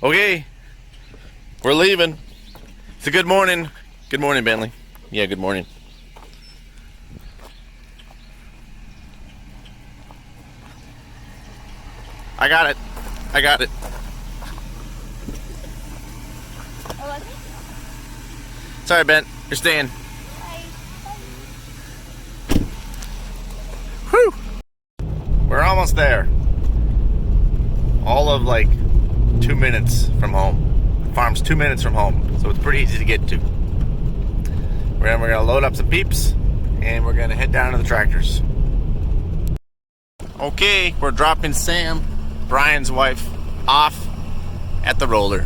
Okay, we're leaving. It's a good morning. Good morning, Bentley. Yeah, good morning. I got it. I got it. Sorry, Ben. You're staying. Whew. We're almost there. All of like 2 minutes from home. The farm's 2 minutes from home, so it's pretty easy to get to. We're gonna load up some peeps, and we're gonna head down to the tractors. Okay, we're dropping Sam, Brian's wife, off at the roller.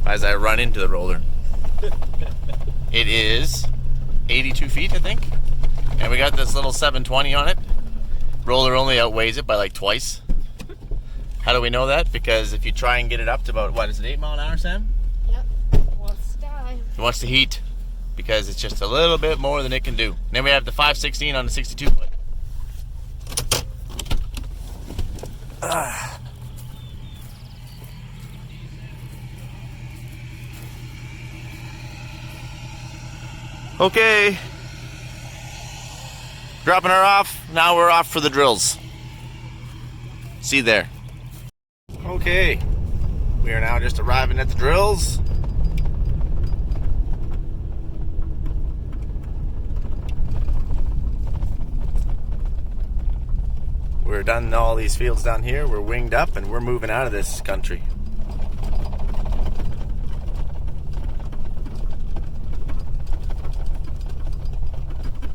As I run into the roller. It is 82 feet, I think. And we got this little 720 on it. Roller only outweighs it by like twice. How do we know that? Because if you try and get it up to about, what is it, 8 mile an hour, Sam? Yep. Wants to die. It wants to heat because it's just a little bit more than it can do. And then we have the 516 on the 62 foot. Okay. Dropping her off. Now we're off for the drills. See you there. Okay. We are now just arriving at the drills. We're done all these fields down here. We're winged up and we're moving out of this country.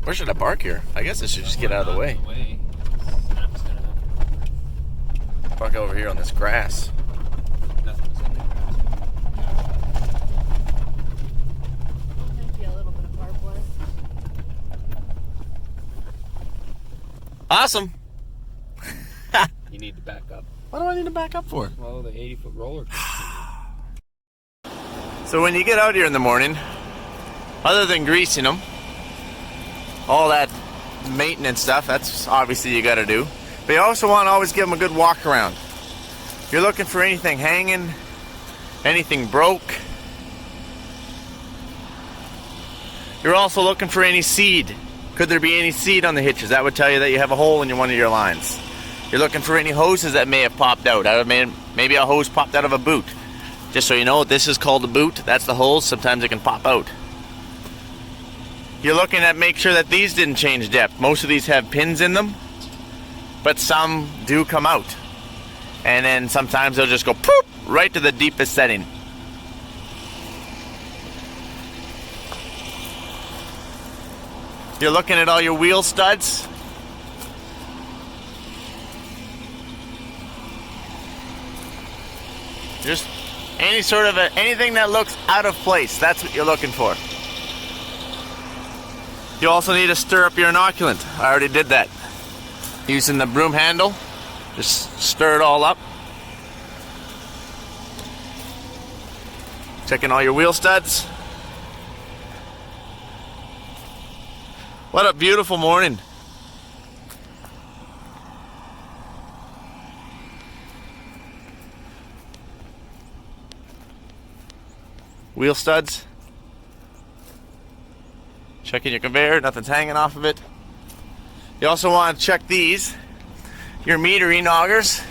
Where should I park here? I guess I should just get out of the way. Park over here on this grass. Awesome. You need to back up. What do I need to back up for? Well, the 80-foot roller. So when you get out here in the morning, other than greasing them, all that maintenance stuff, that's obviously you got to do. But you also want to always give them a good walk around. You're looking for anything hanging, anything broke. You're also looking for any seed. Could there be any seed on the hitches? That would tell you that you have a hole in one of your lines. You're looking for any hoses that may have popped out. Maybe a hose popped out of a boot. Just so you know, this is called a boot. That's the hose. Sometimes it can pop out. You're looking at make sure that these didn't change depth. Most of these have pins in them, but some do come out. And then sometimes they'll just go poop right to the deepest setting. You're looking at all your wheel studs. Just anything that looks out of place. That's what you're looking for. You also need to stir up your inoculant. I already did that. Using the broom handle, just stir it all up. Checking all your wheel studs. What a beautiful morning. Wheel studs. Checking your conveyor, nothing's hanging off of it. You also want to check these, your metering augers.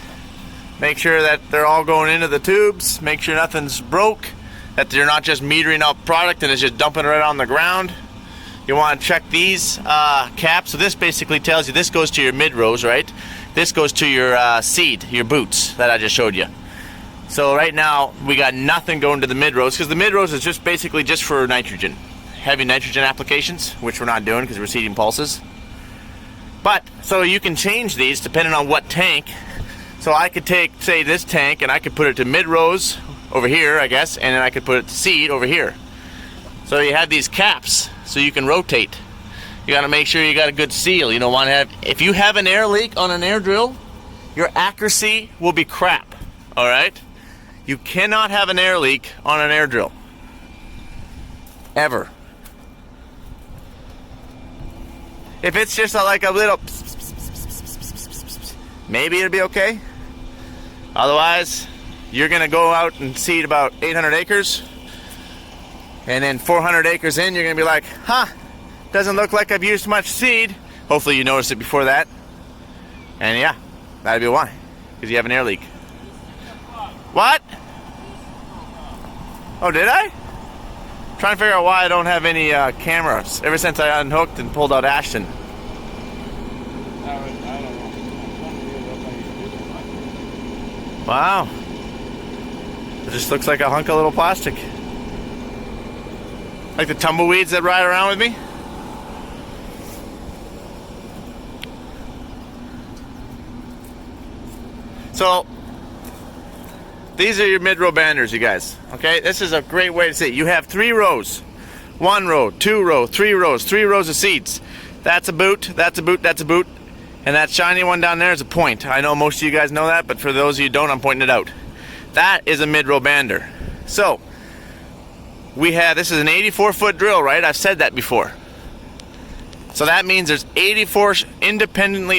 Make sure that they're all going into the tubes. Make sure nothing's broke, that you're not just metering out product and it's just dumping it right on the ground. You want to check these caps. So this basically tells you this goes to your mid-rows, right? This goes to your seed, your boots that I just showed you. So right now we got nothing going to the mid-rows because the mid-rows is just basically just for nitrogen. Heavy nitrogen applications, which we're not doing because we're seeding pulses. But, so you can change these depending on what tank. So I could take, say, this tank and I could put it to mid-rows over here, I guess, and then I could put it to seed over here. So you have these caps so you can rotate. You got to make sure you got a good seal. You don't want to have, if you have an air leak on an air drill, your accuracy will be crap, all right? You cannot have an air leak on an air drill. Ever. If it's just like a little, maybe it'll be okay. Otherwise, you're going to go out and seed about 800 acres. And then 400 acres in, you're going to be like, huh, doesn't look like I've used much seed. Hopefully you noticed it before that. And yeah, that'd be why. Because you have an air leak. What? Oh, did I? Trying to figure out why I don't have any cameras ever since I unhooked and pulled out Ashton. Wow. It just looks like a hunk of little plastic. Like the tumbleweeds that ride around with me. So, these are your mid-row banders, you guys. Okay, this is a great way to see it. You have 3 rows. 1 row, 2 row, 3 rows, 3 rows of seeds. That's a boot, that's a boot, that's a boot. And that shiny one down there is a point. I know most of you guys know that, but for those of you who don't, I'm pointing it out. That is a mid-row bander. So, this is an 84-foot drill, right? I've said that before. So that means there's 84 independent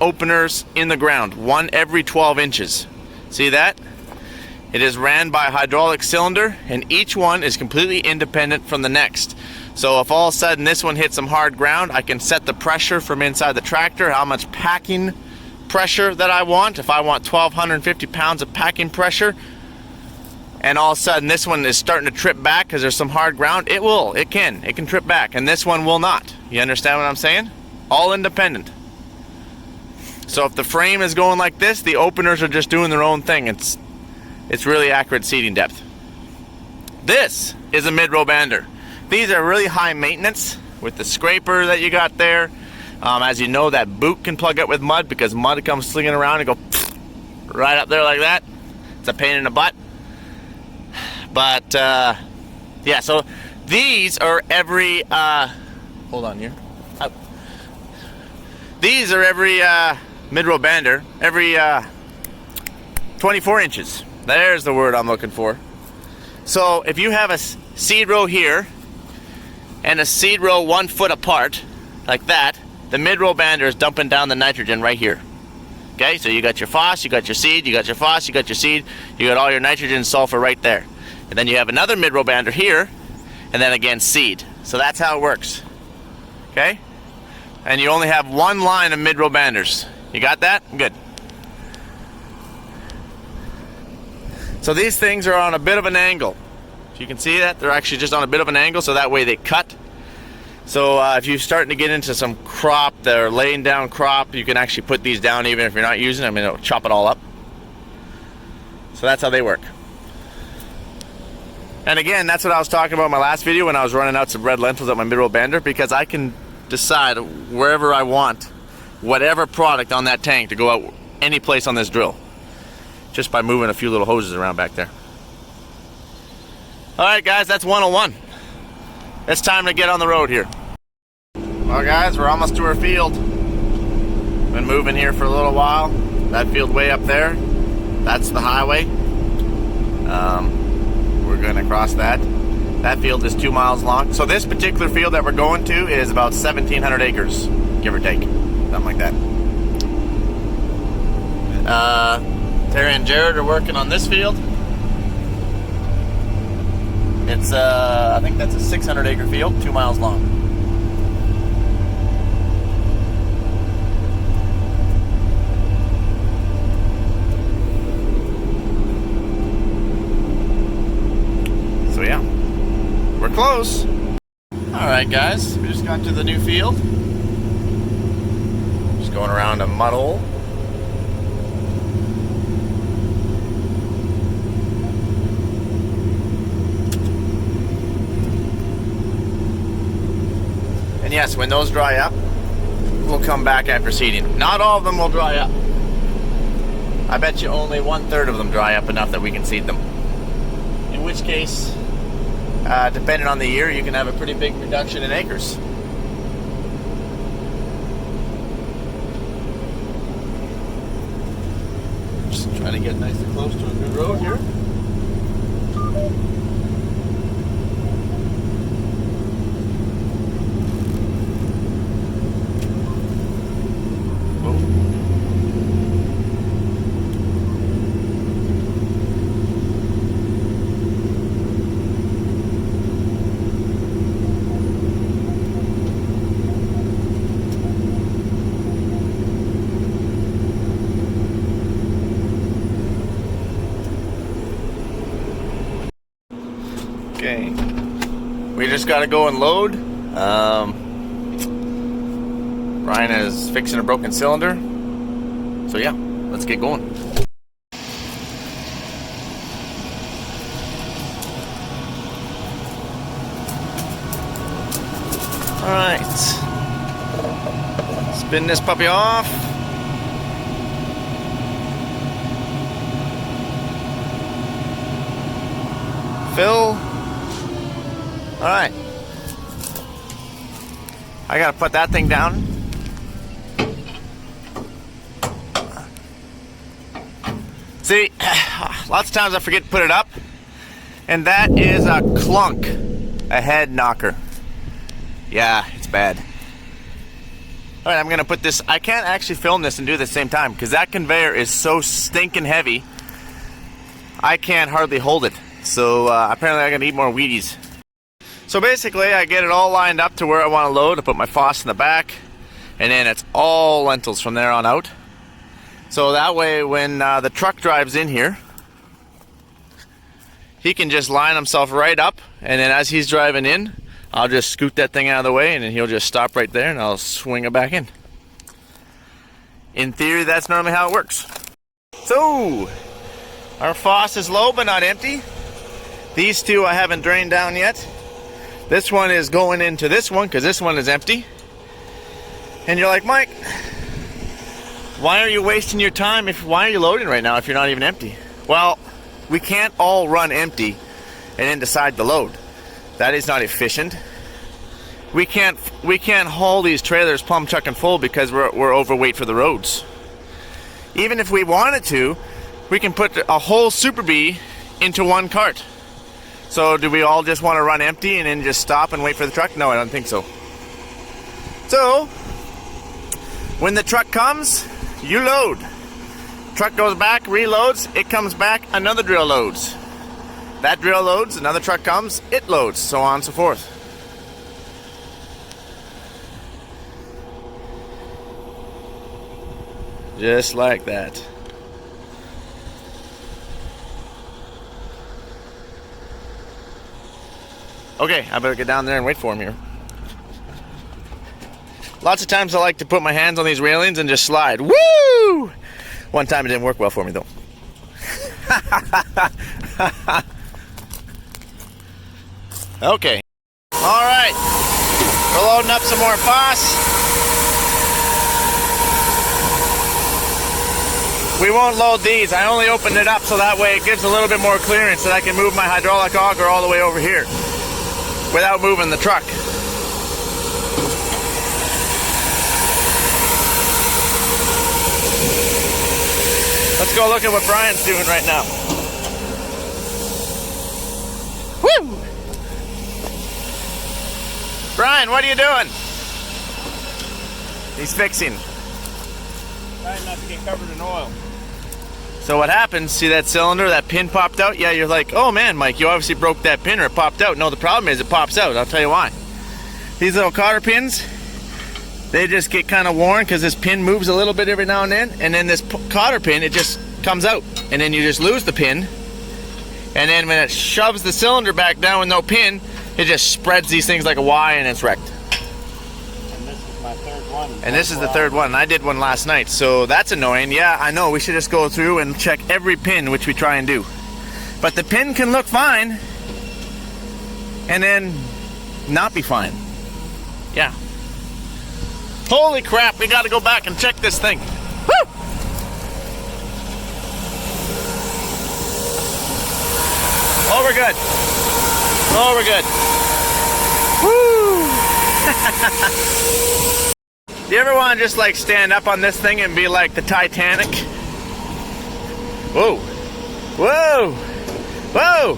openers in the ground, one every 12 inches. See that? It is ran by a hydraulic cylinder, and each one is completely independent from the next. So if all of a sudden this one hits some hard ground, I can set the pressure from inside the tractor, how much packing pressure that I want. If I want 1,250 pounds of packing pressure, and all of a sudden this one is starting to trip back because there's some hard ground, it can trip back, and this one will not. You understand what I'm saying? All independent. So if the frame is going like this, the openers are just doing their own thing. It's really accurate seeding depth. This is a mid-row bander. These are really high maintenance with the scraper that you got there. As you know, that boot can plug up with mud because mud comes slinging around and go right up there like that. It's a pain in the butt. But yeah, so these are every hold on here. These are every mid-row bander, every 24 inches. There's the word I'm looking for. So if you have a seed row here and a seed row 1 foot apart, like that, the mid-row bander is dumping down the nitrogen right here. Okay, so you got your phos, you got your seed, you got your phos, you got your seed, you got all your nitrogen and sulfur right there. And then you have another mid-row bander here, and then again seed. So that's how it works. Okay? And you only have 1 line of mid-row banders. You got that? Good. So these things are on a bit of an angle. If you can see that, they're actually just on a bit of an angle, so that way they cut. So if you're starting to get into some crop, they're laying down crop, you can actually put these down even if you're not using them, and it'll chop it all up. So that's how they work. And again, that's what I was talking about in my last video when I was running out some red lentils at my mid-row bander, because I can decide wherever I want whatever product on that tank to go out any place on this drill, just by moving a few little hoses around back there. Alright guys, that's 101. It's time to get on the road here. Well guys, we're almost to our field. Been moving here for a little while. That field way up there, that's the highway. We're going to cross that. That field is 2 miles long. So this particular field that we're going to is about 1,700 acres, give or take. Something like that. Terry and Jared are working on this field. It's, I think that's a 600 acre field, 2 miles long. So yeah, we're close. Alright guys, we just got to the new field. Just going around a mud hole. And yes, when those dry up, we'll come back after seeding. Not all of them will dry up. I bet you only 1/3 of them dry up enough that we can seed them. In which case, depending on the year, you can have a pretty big reduction in acres. Just trying to get nice and close to a good road here. Okay. We just gotta go and load. Ryan is fixing a broken cylinder. So yeah, let's get going. Alright. Spin this puppy off. Fill. Alright. I gotta put that thing down. See, lots of times I forget to put it up, and that is a clunk, a head knocker. Yeah, it's bad. Alright, I'm gonna put this, I can't actually film this and do it at the same time because that conveyor is so stinking heavy, I can't hardly hold it. So apparently I gotta eat more Wheaties. So basically I get it all lined up to where I want to load. I put my Foss in the back, and then it's all lentils from there on out. So that way when the truck drives in here, he can just line himself right up, and then as he's driving in, I'll just scoot that thing out of the way, and then he'll just stop right there and I'll swing it back in. In theory, that's normally how it works. So our Foss is low but not empty. These two I haven't drained down yet. This one is going into this one because this one is empty. And you're like, Mike, why are you wasting your time? Why are you loading right now if you're not even empty? Well, we can't all run empty and then decide to load. That is not efficient. We can't haul these trailers plumb chucking full because we're overweight for the roads. Even if we wanted to, we can put a whole Super Bee into one cart. So do we all just want to run empty and then just stop and wait for the truck? No, I don't think so. So when the truck comes, you load. Truck goes back, reloads, it comes back, another drill loads. That drill loads, another truck comes, it loads, so on and so forth. Just like that. Okay, I better get down there and wait for him here. Lots of times I like to put my hands on these railings and just slide. Woo! One time it didn't work well for me though. Okay. Alright. We're loading up some more Foss. We won't load these. I only opened it up so that way it gives a little bit more clearance so that I can move my hydraulic auger all the way over here without moving the truck. Let's go look at what Brian's doing right now. Woo! Brian, what are you doing? He's fixing. Trying not to get covered in oil. So what happens, see that cylinder, that pin popped out? Yeah, you're like, oh man, Mike, you obviously broke that pin or it popped out. No, the problem is it pops out. I'll tell you why. These little cotter pins, they just get kind of worn because this pin moves a little bit every now and then this cotter pin, it just comes out. And then you just lose the pin. And then when it shoves the cylinder back down with no pin, it just spreads these things like a Y and it's wrecked. My third one. And this is the third one. I did one last night, so that's annoying. Yeah, I know. We should just go through and check every pin, which we try and do. But the pin can look fine and then not be fine. Yeah. Holy crap, we got to go back and check this thing. Woo! Oh, we're good. Oh, we're good. Woo! Do you ever want to just like stand up on this thing and be like the Titanic? Whoa. Whoa. Whoa.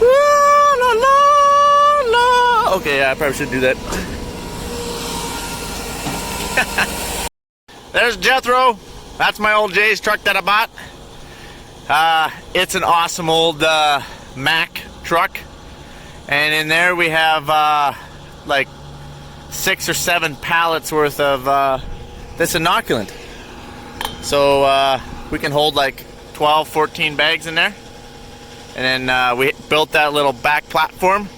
Whoa, la, la, la. Okay, yeah, I probably should do that. There's Jethro. That's my old Jay's truck that I bought. It's an awesome old Mack truck. And in there we have like 6 or 7 pallets worth of this inoculant. So we can hold like 12, 14 bags in there. And then we built that little back platform.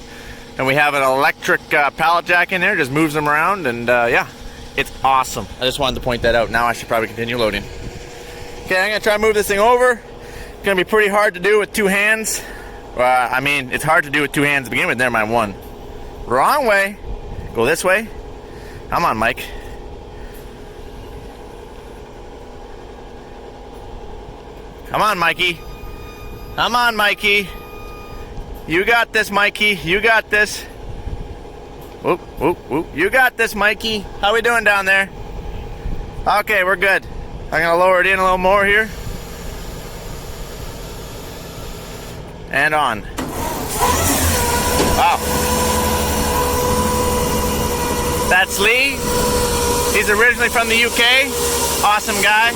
And we have an electric pallet jack in there, just moves them around, and yeah, it's awesome. I just wanted to point that out. Now I should probably continue loading. Okay, I'm gonna try to move this thing over. It's gonna be pretty hard to do with two hands. I mean, it's hard to do with two hands to begin with. Never mind, one. Wrong way. Go this way. Come on, Mike. Come on, Mikey. Come on, Mikey. You got this, Mikey. You got this. Whoop, whoop, whoop. You got this, Mikey. How we doing down there? Okay, we're good. I'm gonna lower it in a little more here. And on. Wow. That's Lee. He's originally from the UK. Awesome guy.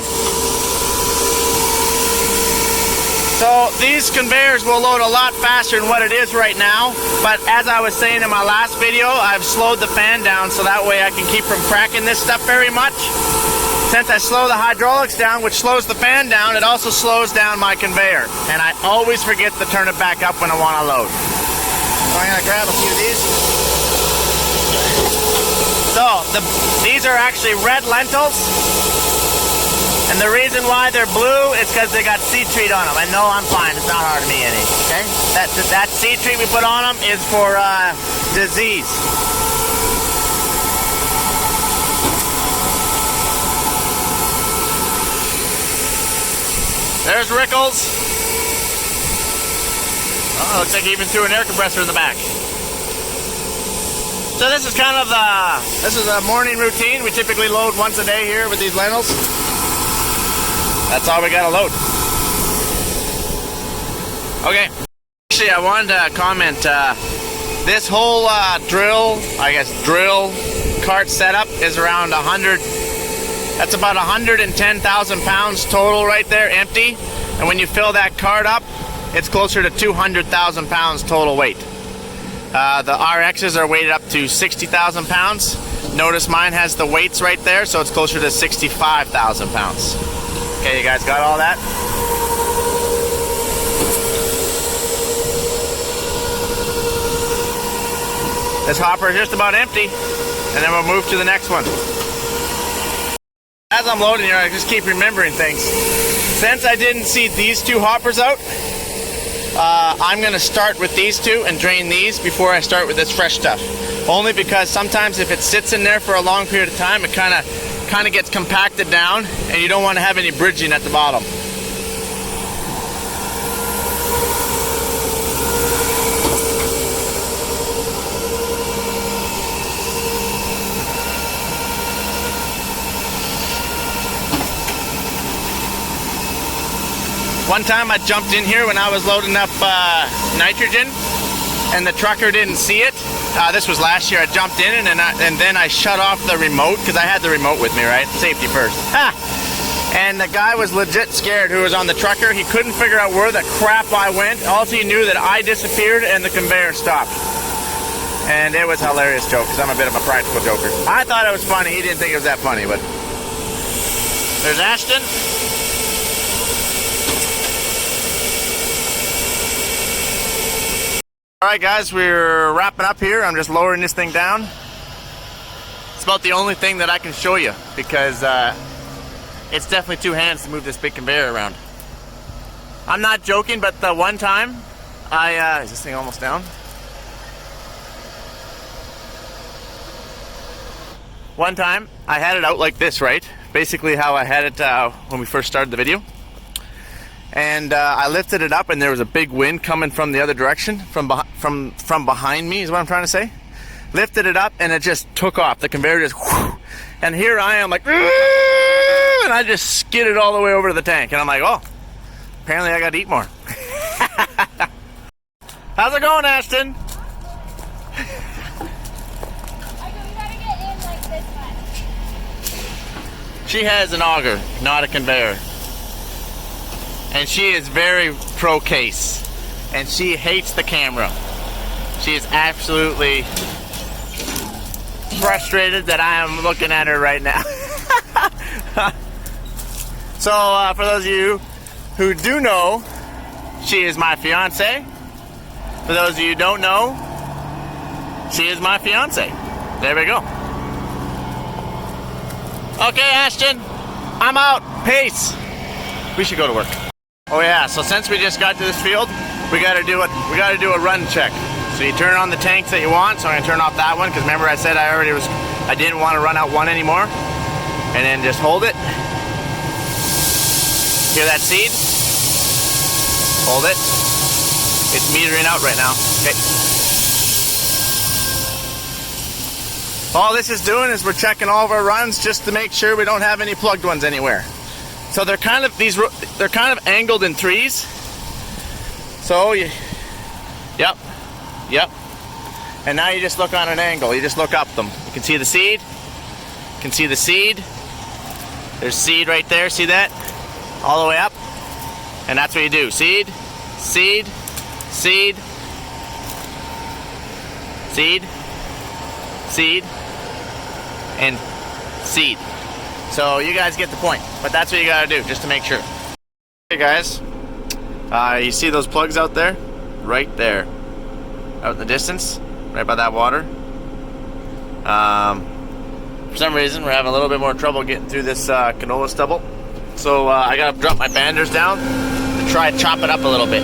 So these conveyors will load a lot faster than what it is right now, but as I was saying in my last video, I've slowed the fan down so that way I can keep from cracking this stuff very much. Since I slow the hydraulics down, which slows the fan down, it also slows down my conveyor. And I always forget to turn it back up when I want to load. So I'm going to grab a few of these. So these are actually red lentils. And the reason why they're blue is because they got seed treat on them. I know I'm fine. It's not hard to me any. Okay? That seed treat we put on them is for disease. There's Rickles. Oh, looks like he even threw an air compressor in the back. So this is kind of this is a morning routine. We typically load once a day here with these lentils. That's all we gotta load. Okay. Actually, I wanted to comment. This whole drill cart setup is around 100. That's about 110,000 pounds total right there, empty. And when you fill that cart up, it's closer to 200,000 pounds total weight. The RXs are weighted up to 60,000 pounds. Notice mine has the weights right there, so it's closer to 65,000 pounds. Okay, you guys got all that? This hopper is just about empty, and then we'll move to the next one. As I'm loading here, I just keep remembering things. Since I didn't see these two hoppers out, I'm going to start with these two and drain these before I start with this fresh stuff. Only because sometimes if it sits in there for a long period of time, it kind of gets compacted down, and you don't want to have any bridging at the bottom. One time I jumped in here when I was loading up nitrogen, and the trucker didn't see it. This was last year. I jumped in and then I shut off the remote because I had the remote with me, right? Safety first. And the guy was legit scared who was on the trucker. He couldn't figure out where the crap I went. Also, he knew that I disappeared and the conveyor stopped. And it was a hilarious joke because I'm a bit of a practical joker. I thought it was funny. He didn't think it was that funny, but there's Ashton. Alright guys, we're wrapping up here. I'm just lowering this thing down. It's about the only thing that I can show you because it's definitely two hands to move this big conveyor around. I'm not joking, but the one time is this thing almost down? One time I had it out like this, right? Basically how I had it when we first started the video. And I lifted it up, and there was a big wind coming from the other direction, from behind me, is what I'm trying to say. Lifted it up, and it just took off. The conveyor just, whoosh, and here I am, like, and I just skidded all the way over to the tank. And I'm like, oh, apparently I got to eat more. How's it going, Ashton? She has an auger, not a conveyor. And she is very pro case. And she hates the camera. She is absolutely frustrated that I am looking at her right now. So, for those of you who do know, she is my fiance. For those of you who don't know, she is my fiance. There we go. Okay, Ashton, I'm out. Peace. We should go to work. Oh yeah, so since we just got to this field, we gotta do a run check. So you turn on the tanks that you want. So I'm gonna turn off that one because remember I said I didn't want to run out one anymore. And then just hold it. Hear that seed? Hold it. It's metering out right now. Okay. All this is doing is we're checking all of our runs just to make sure we don't have any plugged ones anywhere. So they're kind of angled in threes. So yep. And now you just look on an angle. You just look up them. You can see the seed. You can see the seed. There's seed right there. See that? All the way up. And that's what you do. Seed, seed, seed, seed, seed, and seed. So you guys get the point. But that's what you gotta do just to make sure. Hey guys, you see those plugs out there? Right there. Out in the distance, right by that water. For some reason, we're having a little bit more trouble getting through this canola stubble. So I gotta drop my banders down to try and chop it up a little bit.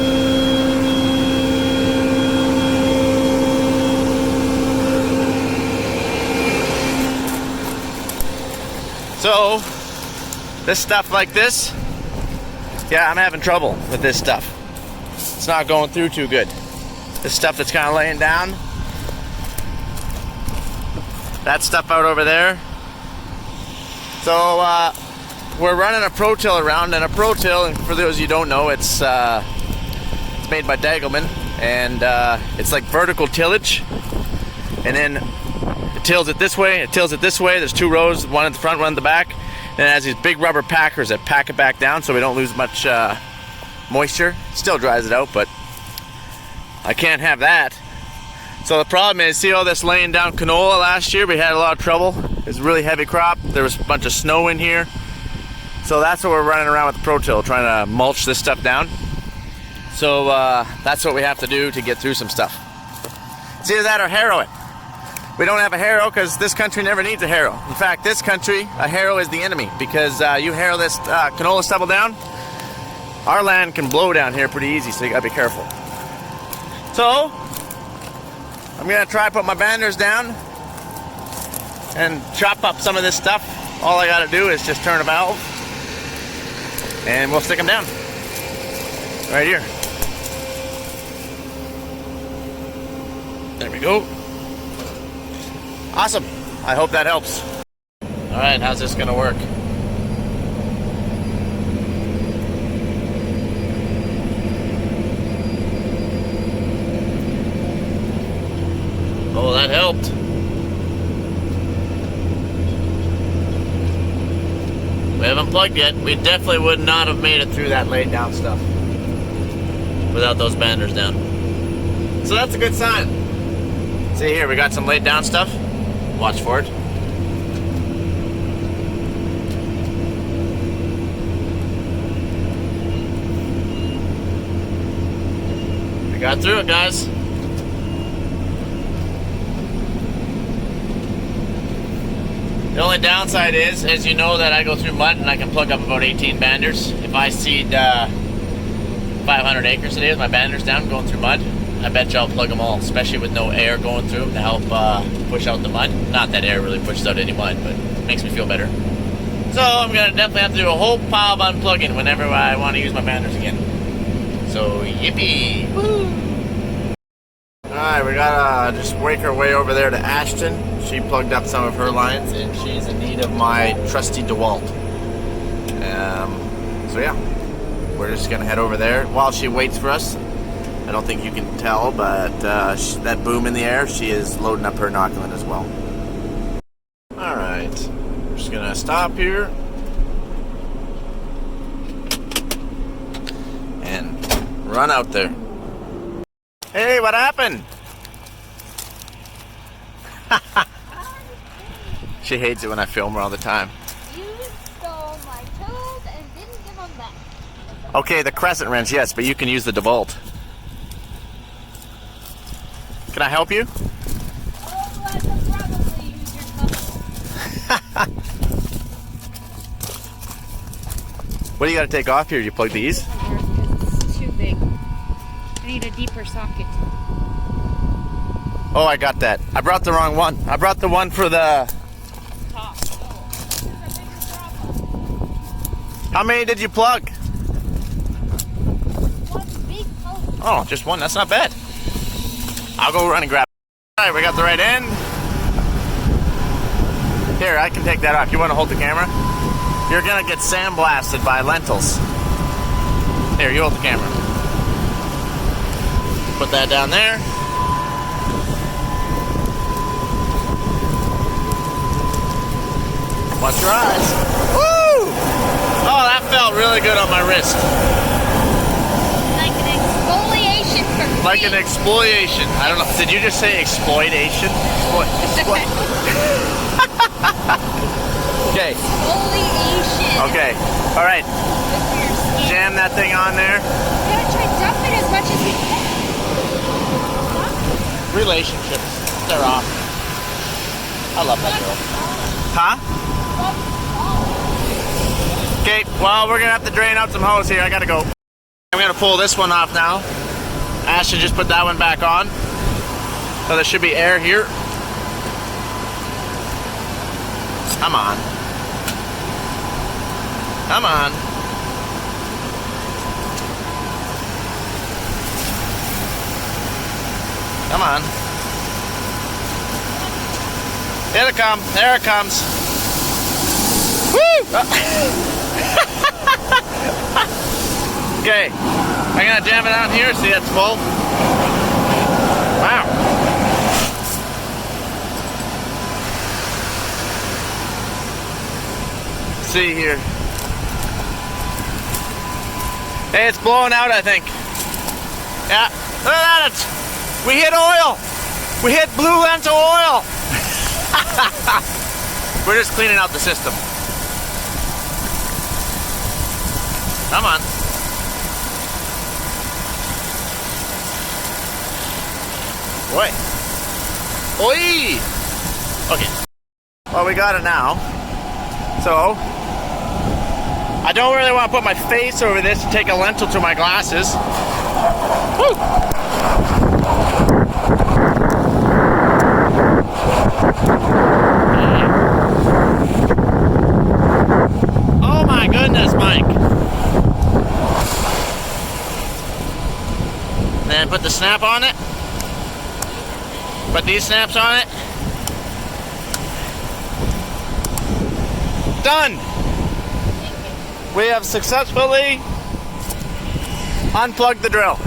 So, this stuff like this, yeah, I'm having trouble with this stuff. It's not going through too good. This stuff that's kind of laying down, that stuff out over there. So, we're running a Pro Till around, and a Pro Till, and for those of you who don't know, it's made by Degelman, and it's like vertical tillage, and then it tills it this way, it tills it this way. There's two rows, one at the front, one at the back, and it has these big rubber packers that pack it back down so we don't lose much moisture. Still dries it out, but I can't have that. So the problem is, see all this laying down canola last year? We had a lot of trouble. It was a really heavy crop. There was a bunch of snow in here. So that's what we're running around with the Pro Till, trying to mulch this stuff down. So that's what we have to do to get through some stuff. It's either that or harrow it. We don't have a harrow because this country never needs a harrow. In fact, this country, a harrow is the enemy, because you harrow this canola stubble down, our land can blow down here pretty easy, so you gotta be careful. So, I'm gonna try to put my banders down and chop up some of this stuff. All I gotta do is just turn a valve and we'll stick them down. Right here. There we go. Awesome. I hope that helps. Alright, how's this gonna work? Oh, that helped. We haven't plugged yet. We definitely would not have made it through that laid down stuff without those banders down. So that's a good sign. See here, we got some laid down stuff. Watch for it. We got through it, guys. The only downside is, as you know, that I go through mud and I can plug up about 18 banders. If I seed 500 acres today with my banders down going through mud, I bet you I'll plug them all, especially with no air going through them to help push out the mud. Not that air really pushes out any mud, but it makes me feel better. So I'm going to definitely have to do a whole pile of unplugging whenever I want to use my banders again. So yippee! Woo! Alright, we gotta just wake our way over there to Ashton. She plugged up some of her lines and she's in need of my trusty DeWalt. So yeah, we're just gonna head over there while she waits for us. I don't think you can tell, but that boom in the air, she is loading up her inoculant as well. Alright, we're just gonna stop here and run out there. Hey, what happened? She hates it when I film her all the time. You stole my tools and didn't give them back. Okay, the crescent wrench, yes, but you can use the DeWalt. Can I help you? Oh, I could probably use your help. What do you got to take off here? You plug these? Because it's too big. I need a deeper socket. Oh, I got that. I brought the wrong one. I brought the one for the... Top. Oh, this is a bigger problem. How many did you plug? One big post. Oh, just one. That's not bad. I'll go run and grab it. All right, we got the right end. Here, I can take that off. You want to hold the camera? You're going to get sandblasted by lentils. Here, you hold the camera. Put that down there. Watch your eyes. Woo! Oh, that felt really good on my wrist. Like an exfoliation for me. Like an exfoliation. I don't know. Did you just say exploitation? Okay. Exfoliation. Okay. All right. Good for your skin. Jam that thing on there. We gotta try dumping as much as we can. Relationships. They're off. I love that girl. Huh? Okay, well, we're gonna have to drain out some hose here. I gotta go. I'm gonna pull this one off now. Ashton just put that one back on. So there should be air here. Come on. Come on. Come on. Here it comes. There it comes. Woo! Okay, I'm gonna jam it out here. See, that's full. Wow. See here. Hey, it's blowing out, I think. Yeah, look at that. We hit oil. We hit blue lentil oil. We're just cleaning out the system. Come on. Boy. Oi! Okay. Well, we got it now. So, I don't really want to put my face over this to take a lentil to my glasses. Woo! Oh my goodness, Mike. Then put the snap on it. Put these snaps on it. Done. We have successfully unplugged the drill.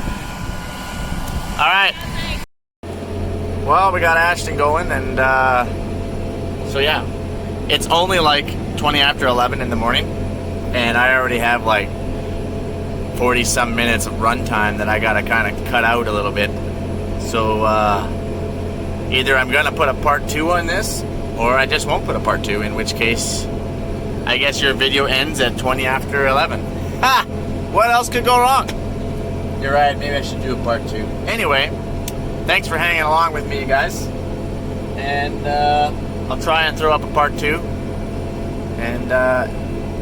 All right. Well, we got Ashton going, and so yeah, it's only like 20 after 11 in the morning, and I already have like 40 some minutes of run time that I gotta kind of cut out a little bit. So either I'm gonna put a part 2 on this, or I just won't put a part 2, in which case I guess your video ends at 20 after 11. Ha! What else could go wrong? You're right, maybe I should do a part 2. Anyway, thanks for hanging along with me, guys. And I'll try and throw up a part 2. And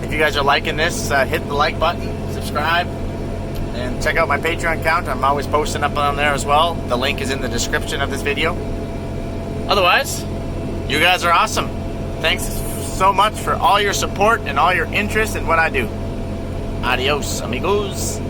if you guys are liking this, hit the like button, subscribe, and check out my Patreon account. I'm always posting up on there as well. The link is in the description of this video. Otherwise, you guys are awesome. Thanks so much for all your support and all your interest in what I do. Adios, amigos.